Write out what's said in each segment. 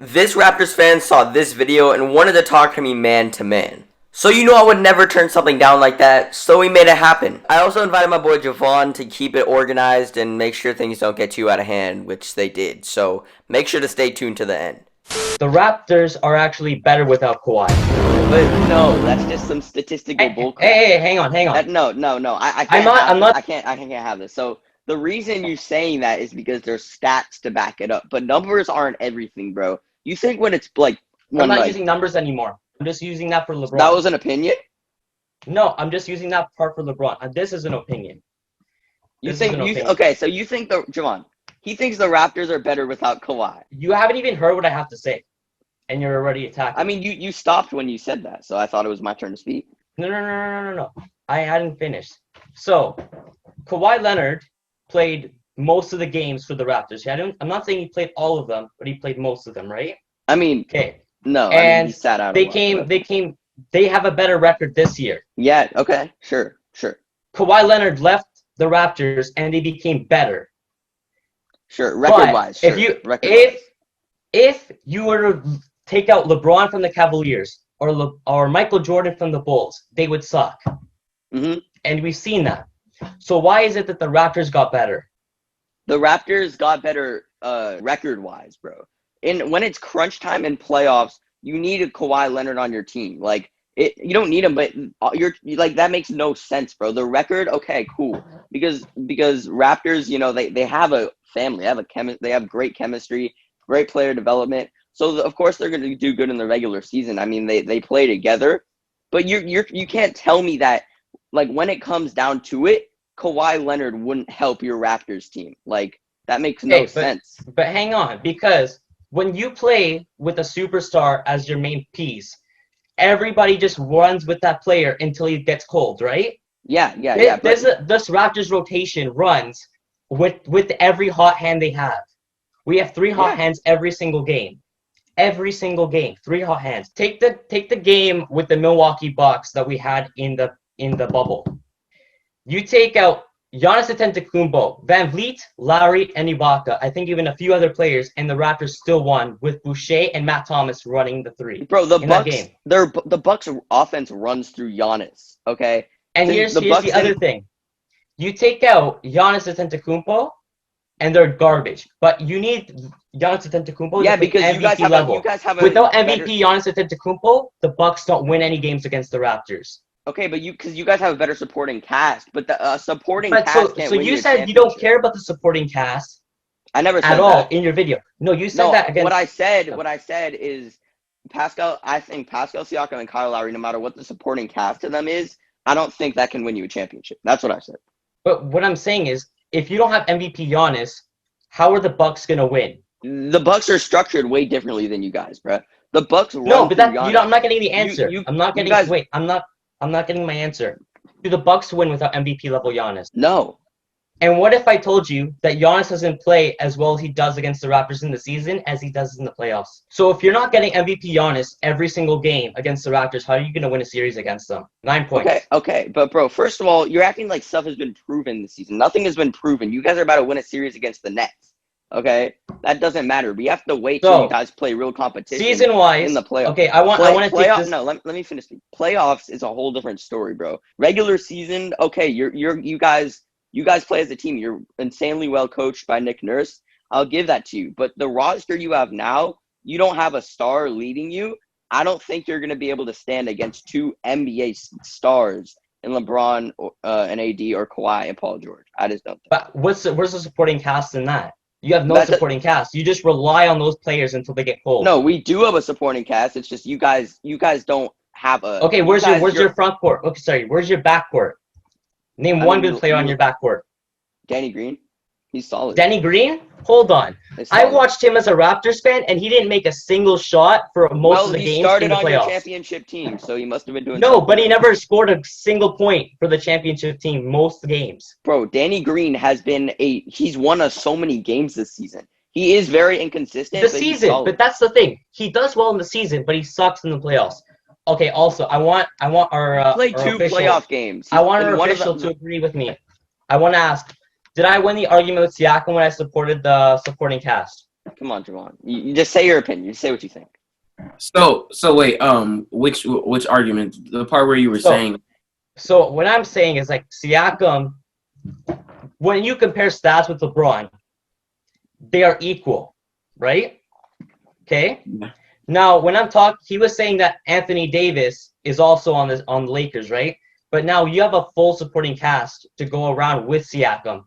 This Raptors fan saw this video and wanted to talk to me man to man. So you know I would never turn something down like that, so we made it happen. I also invited my boy Javon to keep it organized and make sure things don't get too out of hand, which they did. So make sure to stay tuned to the end. The Raptors are actually better without Kawhi. But no, that's just some statistical bullcrap. Hey, hang on. No. I can't have this. So the reason you're saying that is because there's stats to back it up. But numbers aren't everything, bro. You think when it's like I'm not using numbers anymore. I'm just using that for LeBron. That was an opinion? No, I'm just using that part for LeBron. This is an opinion. Okay, so you think Javon, he thinks the Raptors are better without Kawhi. You haven't even heard what I have to say, and you're already attacking. I mean, you stopped when you said that, so I thought it was my turn to speak. No. I hadn't finished. So, Kawhi Leonard played most of the games for the Raptors. I'm not saying he played all of them, but he played most of them, right? I mean, okay. No, and I mean, he sat out. They have a better record this year. Yeah. Okay. Sure. Kawhi Leonard left the Raptors, and they became better. Sure, record-wise. Sure. If you were to take out LeBron from the Cavaliers or Michael Jordan from the Bulls, they would suck. Mm-hmm. And we've seen that. So why is it that the Raptors got better? The Raptors got better record-wise, bro. When it's crunch time in playoffs, you need a Kawhi Leonard on your team. You don't need him, but that makes no sense, bro. The record, okay, cool, because Raptors, they have a family, they have great chemistry, great player development. So of course they're going to do good in the regular season. I mean, they play together, but you can't tell me that when it comes down to it, Kawhi Leonard wouldn't help your Raptors team. That makes no sense. But hang on, because when you play with a superstar as your main piece, everybody just runs with that player until he gets cold, right? Yeah. This Raptors rotation runs with every hot hand they have. We have 3 hot hands every single game. Every single game, 3 hot hands. Take the game with the Milwaukee Bucks that we had in the bubble. You take out Giannis Antetokounmpo, Van Vliet, Lowry, and Ibaka. I think even a few other players, and the Raptors still won with Boucher and Matt Thomas running the 3. Bro, the Bucks offense runs through Giannis. Okay, and here's the other thing: you take out Giannis Antetokounmpo, and they're garbage. But you need Giannis Antetokounmpo. Yeah, because MVP you guys have without MVP Giannis Antetokounmpo, the Bucks don't win any games against the Raptors. Okay, but because you guys have a better supporting cast, but the supporting cast can't win. So you said you don't care about the supporting cast. I never said at all in your video. No, you said that against. What I said is Pascal. I think Pascal Siakam and Kyle Lowry, no matter what the supporting cast to them is, I don't think that can win you a championship. That's what I said. But what I'm saying is, if you don't have MVP Giannis, how are the Bucks gonna win? The Bucks are structured way differently than you guys, bro. The Bucks run no, but I'm not getting the answer. I'm not getting my answer. Do the Bucks win without MVP level Giannis? No. And what if I told you that Giannis doesn't play as well as he does against the Raptors in the season as he does in the playoffs? So if you're not getting MVP Giannis every single game against the Raptors, how are you going to win a series against them? 9 points. Okay. But, bro, first of all, you're acting like stuff has been proven this season. Nothing has been proven. You guys are about to win a series against the Nets. Okay? That doesn't matter. We have to wait till you guys play real competition. Season-wise, in the playoffs. Okay, I want to take this. No, let me finish. Playoffs is a whole different story, bro. Regular season, okay, you guys play as a team. You're insanely well coached by Nick Nurse. I'll give that to you. But the roster you have now, you don't have a star leading you. I don't think you're going to be able to stand against 2 NBA stars in LeBron and AD or Kawhi and Paul George. I just don't think. But where's the supporting cast in that? You have no supporting cast. You just rely on those players until they get cold. No, we do have a supporting cast. It's just you guys don't have a. Okay, where's your front court? Okay, sorry, where's your back court? Name one good player on your back court. Danny Green. He's solid. Danny Green? Hold on. I watched him as a Raptors fan, and he didn't make a single shot for most of the games in the playoffs. Well, he started on your championship team, so he must have been doing No, but he never scored a single point for the championship team most games. Bro, Danny Green he's won us so many games this season. He is very inconsistent. But that's the thing. He does well in the season, but he sucks in the playoffs. Okay, also, I want our played 2 playoff games. I want our official to agree with me. I want to ask, did I win the argument with Siakam when I supported the supporting cast? Come on, Javon. You just say your opinion. You just say what you think. So wait, which argument? The part where you were saying. So what I'm saying is like Siakam, when you compare stats with LeBron, they are equal, right? Okay. Yeah. Now when I'm talking, he was saying that Anthony Davis is also on the Lakers, right? But now you have a full supporting cast to go around with Siakam.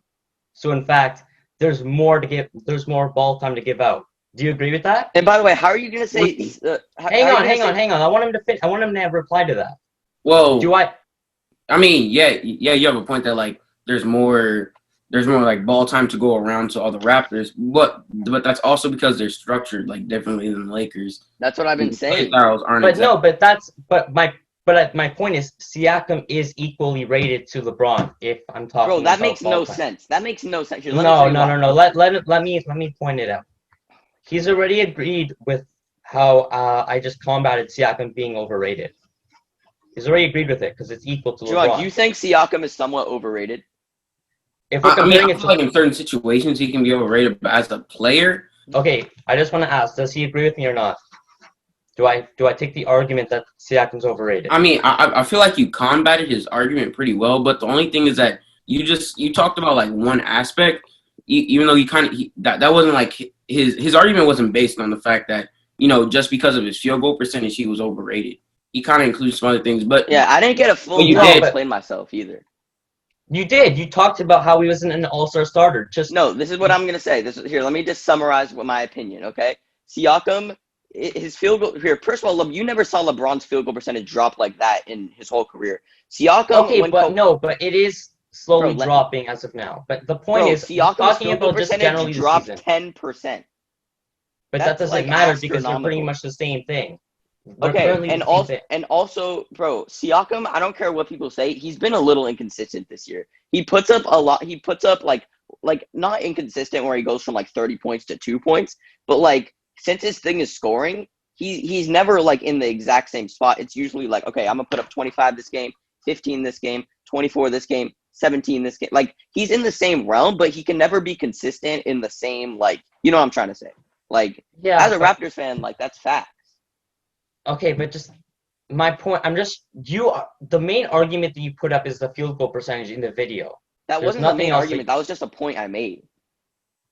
So in fact, there's more to give. There's more ball time to give out. Do you agree with that? And by the way, how are you gonna say? Hang on. I want him to I want him to have reply to that. Well, Do I? I mean, yeah, you have a point that like there's more like ball time to go around to all the Raptors, but that's also because they're structured like differently than the Lakers. That's what I've been saying. But my point is Siakam is equally rated to LeBron. If I'm talking, Bro, that about makes no ball time. sense. That makes no sense. Here, No. Let me point it out. He's already agreed with how I just combated Siakam being overrated. He's already agreed with it because it's equal to LeBron. Do you think Siakam is somewhat overrated? If we're comparing I feel like in certain situations he can be overrated, but as a player, okay, I just want to ask: does he agree with me or not? Do I take the argument that Siakam's overrated? I mean, I feel like you combated his argument pretty well, but the only thing is that you talked about like one aspect, even though that wasn't like his argument wasn't based on the fact that just because of his field goal percentage he was overrated. He kind of includes some other things, but yeah, I didn't get a full. You did explain myself either. You did. You talked about how he wasn't an all-star starter. No, this is what I'm gonna say. Here. Let me just summarize my opinion. Okay, Siakam. His field goal here. First of all, you never saw LeBron's field goal percentage drop like that in his whole career. Siakam. Okay, but it is slowly dropping as of now. But the point is, Siakam's talking about just generally dropped the season. 10%. But that doesn't matter because they're pretty much the same thing. Also, bro, Siakam. I don't care what people say. He's been a little inconsistent this year. He puts up a lot. He puts up like not inconsistent where he goes from like 30 points to 2 points, but like. Since his thing is scoring, he's never like in the exact same spot. It's usually like, okay, I'm gonna put up 25 this game, 15 this game, 24 this game, 17 this game. Like he's in the same realm, but he can never be consistent in the same what I'm trying to say. Like as a Raptors fan, like that's facts. Okay, but just my point. The main argument that you put up is the field goal percentage in the video. That wasn't the main argument. That was just a point I made.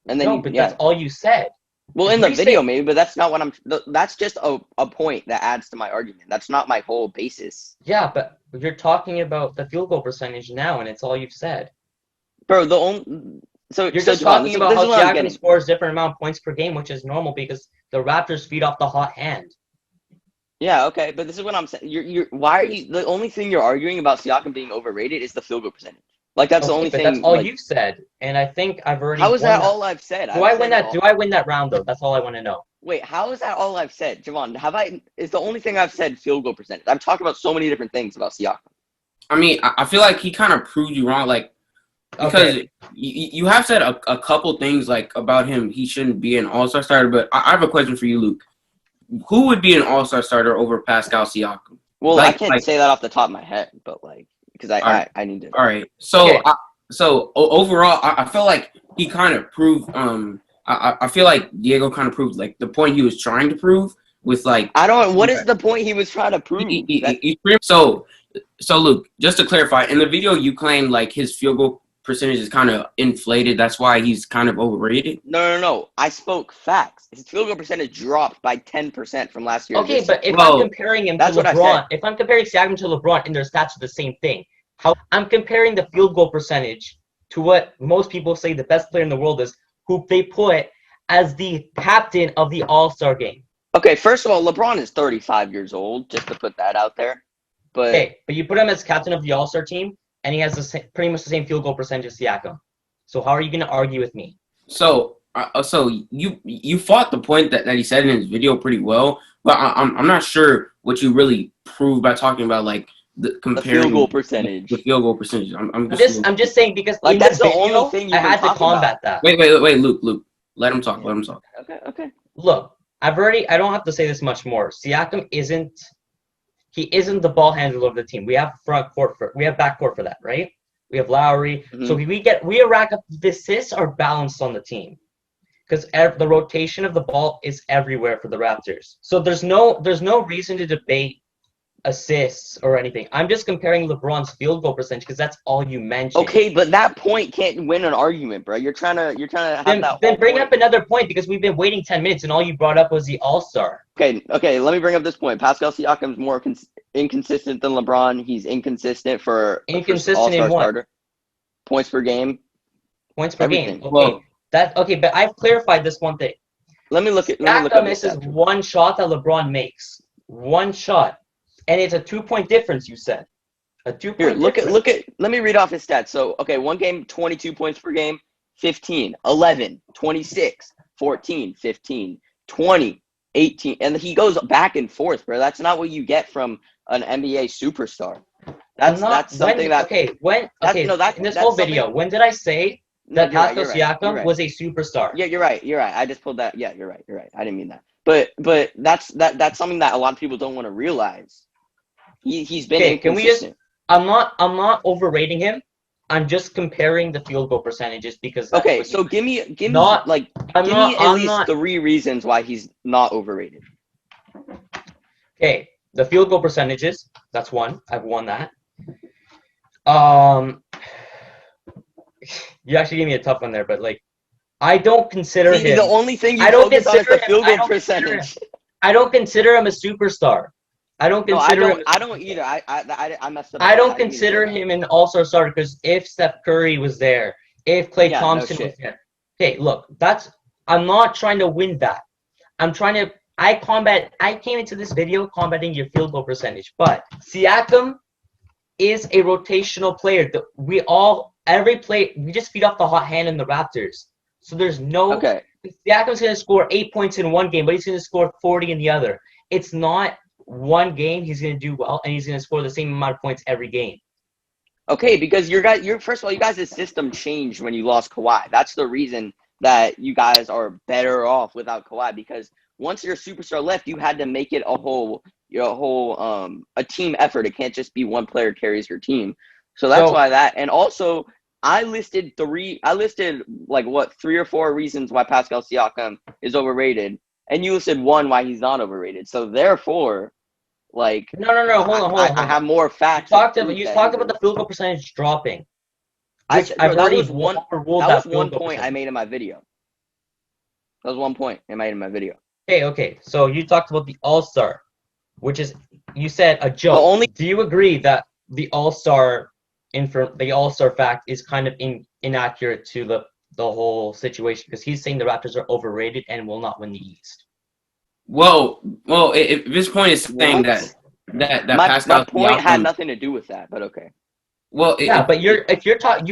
And then that's all you said. Well, in the video, maybe, but that's not what that's just a point that adds to my argument. That's not my whole basis. Yeah, but you're talking about the field goal percentage now, and it's all you've said. Bro, you're just talking about how Siakam scores different amount of points per game, which is normal because the Raptors feed off the hot hand. Yeah, okay, but this is what I'm saying. Why are you the only thing you're arguing about Siakam being overrated is the field goal percentage? Like that's the only thing. That's all you've said, and I think I've already. How is that all I've said? Do I win that? Do I win that round though? That's all I want to know. Wait, how is that all I've said, Javon? Is the only thing I've said field goal percentage? I'm talking about so many different things about Siakam. I mean, I feel like he kind of proved you wrong, like because you have said a couple things like about him. He shouldn't be an all-star starter, but I have a question for you, Luke. Who would be an all-star starter over Pascal Siakam? Well, I can't say that off the top of my head, but because I need to. All right. So so overall, I feel like he kind of proved. I feel like Diego kind of proved like the point he was trying to prove with like. I don't. What is the point he was trying to prove? So Luke, just to clarify, in the video you claimed like his field goal percentage is kind of inflated. That's why he's kind of overrated. No. I spoke facts. His field goal percentage dropped by 10% from last year. Okay, but if I'm comparing him to LeBron, if I'm comparing Siakam to LeBron and their stats are the same thing, I'm comparing the field goal percentage to what most people say the best player in the world is, who they put as the captain of the All-Star game. Okay, first of all, LeBron is 35 years old, just to put that out there. But you put him as captain of the All-Star team, and he has pretty much the same field goal percentage as Siakam. So how are you going to argue with me? So you fought the point that he said in his video pretty well, but I'm not sure what you really proved by talking about like comparing the field goal percentage. The field goal percentage. I'm just saying because like that's the only thing I had to combat that. Wait, Luke. Let him talk. Okay. Look, I don't have to say this much more. Siakam isn't the ball handler of the team. We have backcourt for that, right? We have Lowry. Mm-hmm. So we rack up the assists are balanced on the team. because the rotation of the ball is everywhere for the Raptors. So there's no reason to debate assists or anything. I'm just comparing LeBron's field goal percentage because that's all you mentioned. Okay, but that point can't win an argument, bro. You're trying to have that. Then bring point. up another point because we've been waiting 10 minutes and all you brought up was the All-Star. Okay. Let me bring up this point. Pascal Siakam's more inconsistent than LeBron. He's inconsistent for Inconsistent All-Star in what? starter. Points per game. Points per Everything. game. Okay. Well, But I've clarified this one thing. Let me look at Siakam this. misses one shot that LeBron makes. One shot. And it's a 2-point difference, you said. A 2-point difference. Look at let me read off his stats. So, okay, one game 22 points per game, 15, 11, 26, 14, 15, 20, 18, and he goes back and forth, bro. That's not what you get from an NBA superstar. That's something that in this whole video, when did I say that Pascal Siakam was a superstar? Yeah, you're right. I just pulled that. Yeah, you're right. I didn't mean that. But that's something that a lot of people don't want to realize. He's been inconsistent. I'm not overrating him. I'm just comparing the field goal percentages because so give me at least 3 reasons why he's not overrated. Okay, the field goal percentages, that's one. I've won that. You actually gave me a tough one there, but like I don't consider him. The only thing you focus on is the field goal percentage. I don't consider him a superstar. I don't consider him. I don't either. I messed up. I don't consider him an all-star starter because if Steph Curry was there, if Klay Thompson was there. Okay, look, I'm not trying to win that. I came into this video combating your field goal percentage, but Siakam is a rotational player. We just feed off the hot hand in the Raptors. So there's no Siakam's going to score 8 points in one game, but he's going to score 40 in the other. It's not one game he's going to do well, and he's going to score the same amount of points every game. Okay, because first of all, you guys' system changed when you lost Kawhi. That's the reason that you guys are better off without Kawhi, because once your superstar left, you had to make it a team effort. It can't just be one player carries your team. So that's why that. And also, I listed 3 or 4 reasons why Pascal Siakam is overrated, and you listed 1 why he's not overrated. So therefore, no, hold on. I have more facts. You talked about the field goal percentage dropping. That was one point I made in my video. That was 1 point I made in my video. Okay. So you talked about the All-Star, which is, you said, a joke. Do you agree that the All-Star fact is kind of inaccurate to the whole situation? Because he's saying the Raptors are overrated and will not win the East. Well, if this point is saying that Pascal my point Siakam had nothing to do with that, but okay. Well, but you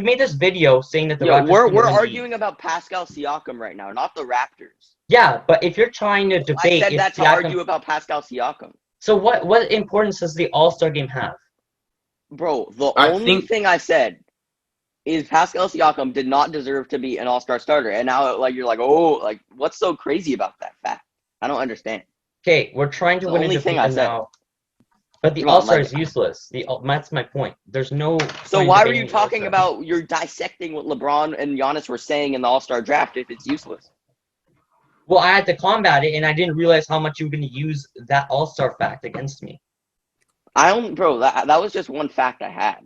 made this video saying that the Raptors. We're arguing about Pascal Siakam right now, not the Raptors. Yeah, but if you're trying to debate, I said that to argue about Pascal Siakam. So what importance does the All-Star game have? Bro, the only thing I said is Pascal Siakam did not deserve to be an All-Star starter, and now you're like, what's so crazy about that fact? I don't understand. Okay, we're trying to win a debate now. But the All-Star is useless. That's my point. There's no. So why were you talking about? You're dissecting what LeBron and Giannis were saying in the All-Star draft if it's useless. Well, I had to combat it, and I didn't realize how much you were going to use that All-Star fact against me. That was just one fact I had.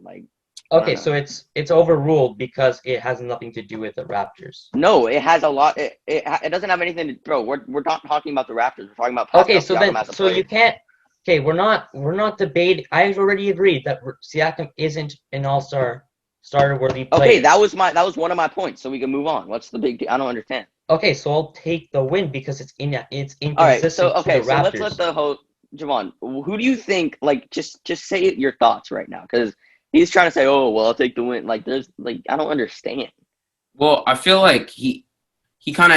Okay, so it's overruled because it has nothing to do with the Raptors. No, it has a lot. It doesn't have anything to. Bro, we're not talking about the Raptors. We're talking about Pascal Siakam as a player. You can't. Okay, we're not debating. I've already agreed that Siakam isn't an All-Star starter-worthy player. Okay, that was one of my points. So we can move on. What's the big deal? I don't understand. Okay, so I'll take the win because it's inconsistent. All right, so to the Raptors. let's let the host Javon. Who do you think? Just say your thoughts right now, because he's trying to say, "Oh, well, I'll take the win." I don't understand. Well, I feel like he had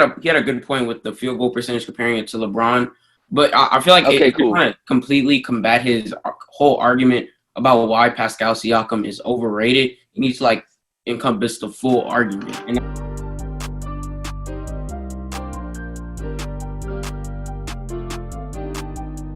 a good point with the field goal percentage comparing it to LeBron, but I feel like if you want to completely combat his whole argument about why Pascal Siakam is overrated, you need to encompass the full argument. And